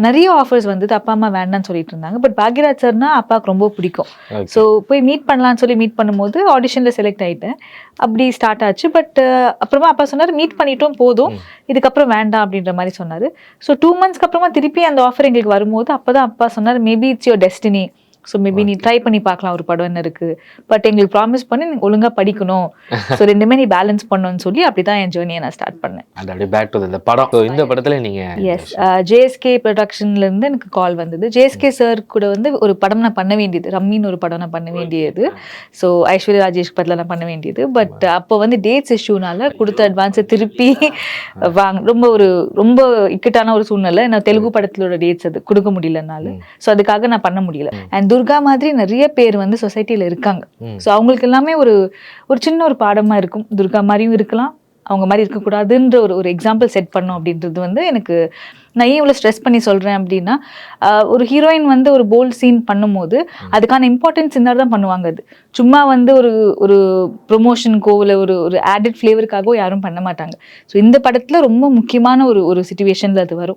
நிறைய ஆஃபர்ஸ் வந்தது. அப்பா அம்மா வேண்டாம்னு சொல்லிட்டு இருந்தாங்க. பட் பாக்யராஜ் சார்னா அப்பாவுக்கு ரொம்ப பிடிக்கும். ஸோ போய் மீட் பண்ணலாம்னு சொல்லி மீட் பண்ணும்போது ஆடிஷனில் செலக்ட் ஆகிட்டேன். அப்படி ஸ்டார்ட் ஆச்சு. பட் அப்புறமா அப்பா சொன்னார் மீட் பண்ணிட்டோம் போதும், இதுக்கப்புறம் வேண்டாம் அப்படின்ற மாதிரி சொன்னார். ஸோ 2 months அப்புறமா திருப்பி அந்த ஆஃபர் எங்களுக்கு வரும்போது அப்போ தான் அப்பா சொன்னார், maybe it's your destiny, so maybe நீ ட்ரை பண்ணி பார்க்கலாம், ஒரு படம் என்ன இருக்குது, பட் எங்களுக்கு ப்ராமிஸ் பண்ணி நீ ஒழுங்காக படிக்கணும், ஸோ ரெண்டுமே நீ பேலன்ஸ் பண்ணணும்னு சொல்லி அப்படி தான் என் ஜேர்னியை நான் ஸ்டார்ட் பண்ணேன். அண்ட் அப்படியே பேக் டு இந்த படம். இந்த படத்தில் நீங்கள் எஸ், ஜேஎஸ்கே ப்ரொடக்ஷன்லேருந்து எனக்கு கால் வந்தது. ஜேஎஸ்கே சார் கூட வந்து ஒரு படம் நான் பண்ண வேண்டியது, ரம்மின்னு ஒரு படம் நான் பண்ண வேண்டியது. ஸோ ஐஸ்வர்யா ராஜேஷ் படத்தில் நான் பண்ண வேண்டியது. பட் அப்போ வந்து டேட்ஸ் இஷ்யூனால கொடுத்த அட்வான்ஸை திருப்பி ரொம்ப இக்கட்டான ஒரு சூழ்நிலை. நான் தெலுங்கு படத்திலோட டேட்ஸ் அது கொடுக்க முடியலனால, ஸோ அதுக்காக நான் பண்ண முடியல. அண்ட் துர்கா மாதிரி நிறைய பேர் வந்து சொசைட்டியில் இருக்காங்க. ஸோ அவங்களுக்கு எல்லாமே ஒரு சின்ன ஒரு பாடமாக இருக்கும். துர்கா மாதிரியும் இருக்கலாம், அவங்க மாதிரி இருக்கக்கூடாதுன்ற ஒரு எக்ஸாம்பிள் செட் பண்ணும் அப்படின்றது வந்து எனக்கு. நான் ஏன் இவ்வளோ ஸ்ட்ரெஸ் பண்ணி சொல்கிறேன் அப்படின்னா, ஒரு ஹீரோயின் வந்து ஒரு போல்ட் சீன் பண்ணும்போது அதுக்கான இம்பார்ட்டன்ஸ் இருந்தால் தான் பண்ணுவாங்க. அது சும்மா வந்து ஒரு ப்ரொமோஷனுக்கோ இல்லை ஒரு ஆடட் ஃப்ளேவருக்காகவோ யாரும் பண்ண மாட்டாங்க. ஸோ இந்த படத்தில் ரொம்ப முக்கியமான ஒரு சுச்சுவேஷனில் அது வரும்.